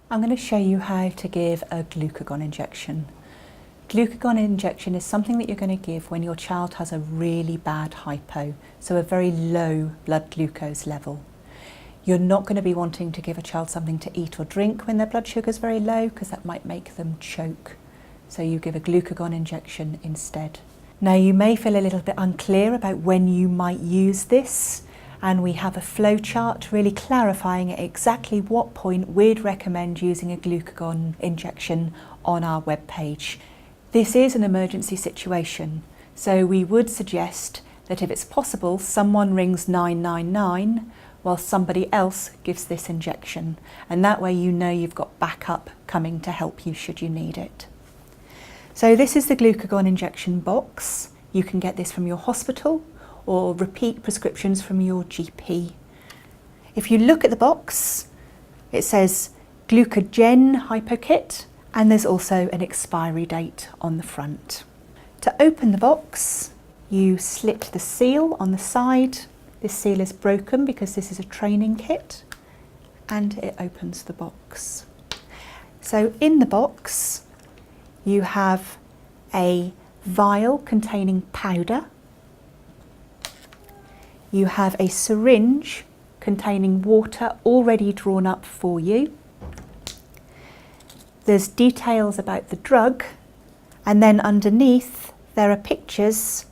I'm going to show you how to give a glucagon injection. Glucagon injection is something that you're going to give when your child has a really bad hypo, so a very low blood glucose level. You're not going to be wanting to give a child something to eat or drink when their blood sugar is very low, because that might make them choke. So you give a glucagon injection instead. Now you may feel a little bit unclear about when you might use this, and we have a flow chart really clarifying at exactly what point we'd recommend using a glucagon injection on our webpage. This is an emergency situation, so we would suggest that if it's possible, someone rings 999 while somebody else gives this injection, and that way you know you've got backup coming to help you should you need it. So this is the glucagon injection box. You can get this from your hospital or repeat prescriptions from your GP. If you look at the box, it says glucagen hypo kit, and there's also an expiry date on the front. To open the box, you slit the seal on the side. This seal is broken because this is a training kit, and it opens the box. So in the box, you have a vial containing powder. You have a syringe containing water already drawn up for you. There's details about the drug, and then underneath there are pictures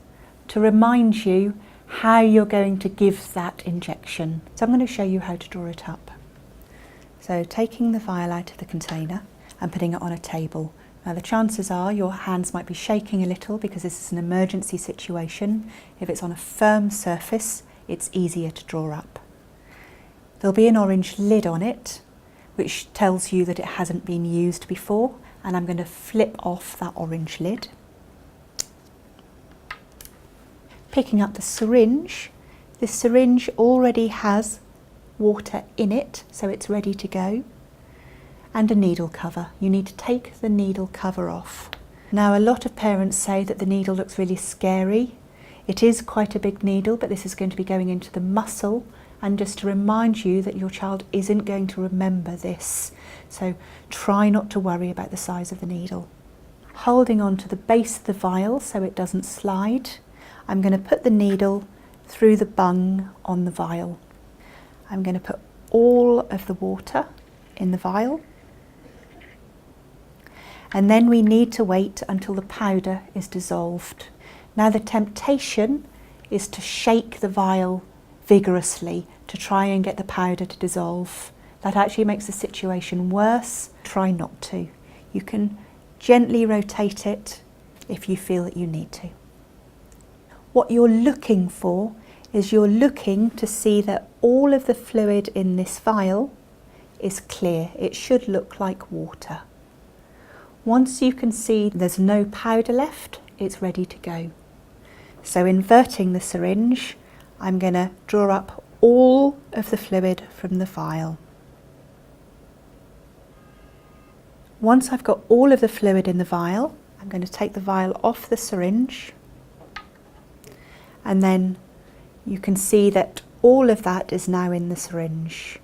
to remind you how you're going to give that injection. So I'm going to show you how to draw it up. So taking the vial out of the container and putting it on a table. Now the chances are your hands might be shaking a little because this is an emergency situation. If it's on a firm surface, it's easier to draw up. There'll be an orange lid on it, which tells you that it hasn't been used before, and I'm going to flip off that orange lid. Picking up the syringe, this syringe already has water in it, so it's ready to go. And a needle cover. You need to take the needle cover off. Now a lot of parents say that the needle looks really scary. It is quite a big needle, but this is going to be going into the muscle, and just to remind you that your child isn't going to remember this. So try not to worry about the size of the needle. Holding on to the base of the vial so it doesn't slide, I'm going to put the needle through the bung on the vial. I'm going to put all of the water in the vial. And then we need to wait until the powder is dissolved. Now the temptation is to shake the vial vigorously to try and get the powder to dissolve. That actually makes the situation worse. Try not to. You can gently rotate it if you feel that you need to. What you're looking for is you're looking to see that all of the fluid in this vial is clear. It should look like water. Once you can see there's no powder left, it's ready to go. So inverting the syringe, I'm going to draw up all of the fluid from the vial. Once I've got all of the fluid in the vial, I'm going to take the vial off the syringe, and then you can see that all of that is now in the syringe.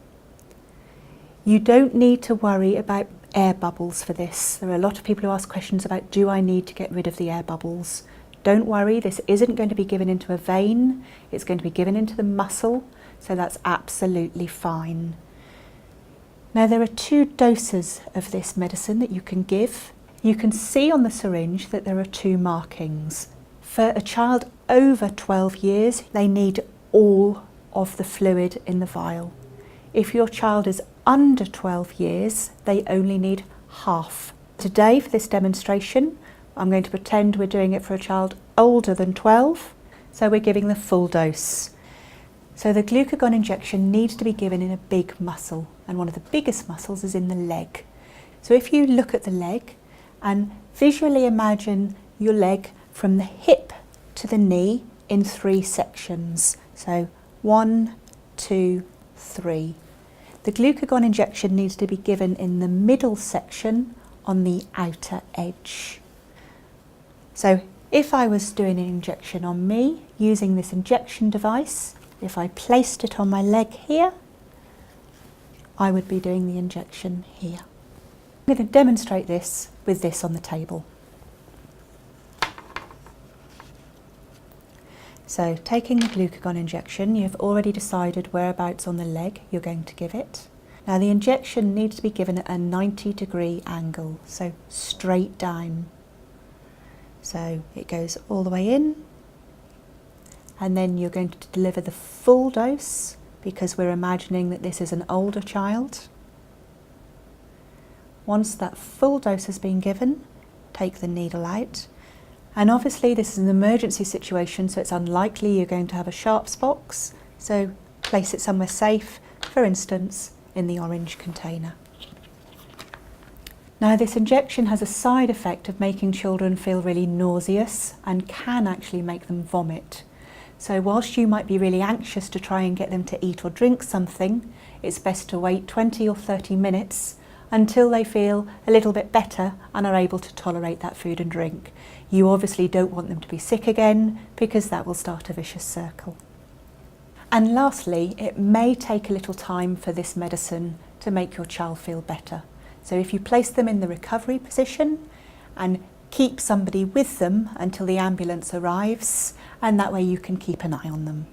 You don't need to worry about air bubbles for this. There are a lot of people who ask questions about, do I need to get rid of the air bubbles? Don't worry, this isn't going to be given into a vein, it's going to be given into the muscle, so that's absolutely fine. Now there are 2 doses of this medicine that you can give. You can see on the syringe that there are 2 markings. For a child over 12 years, they need all of the fluid in the vial. If your child is under 12 years, they only need half. Today, for this demonstration, I'm going to pretend we're doing it for a child older than 12, so we're giving the full dose. So the glucagon injection needs to be given in a big muscle, and one of the biggest muscles is in the leg. So if you look at the leg and visually imagine your leg from the hip to the knee in 3 sections. So 1, 2, 3. The glucagon injection needs to be given in the middle section on the outer edge. So if I was doing an injection on me using this injection device, if I placed it on my leg here, I would be doing the injection here. I'm going to demonstrate this with this on the table. So taking the glucagon injection, you've already decided whereabouts on the leg you're going to give it. Now the injection needs to be given at a 90-degree angle, so straight down. So it goes all the way in, and then you're going to deliver the full dose because we're imagining that this is an older child. Once that full dose has been given, take the needle out. And obviously this is an emergency situation, so it's unlikely you're going to have a sharps box, so place it somewhere safe, for instance in the orange container. Now this injection has a side effect of making children feel really nauseous and can actually make them vomit. So whilst you might be really anxious to try and get them to eat or drink something, it's best to wait 20 or 30 minutes until they feel a little bit better and are able to tolerate that food and drink. You obviously don't want them to be sick again because that will start a vicious circle. And lastly, it may take a little time for this medicine to make your child feel better. So if you place them in the recovery position and keep somebody with them until the ambulance arrives, and that way you can keep an eye on them.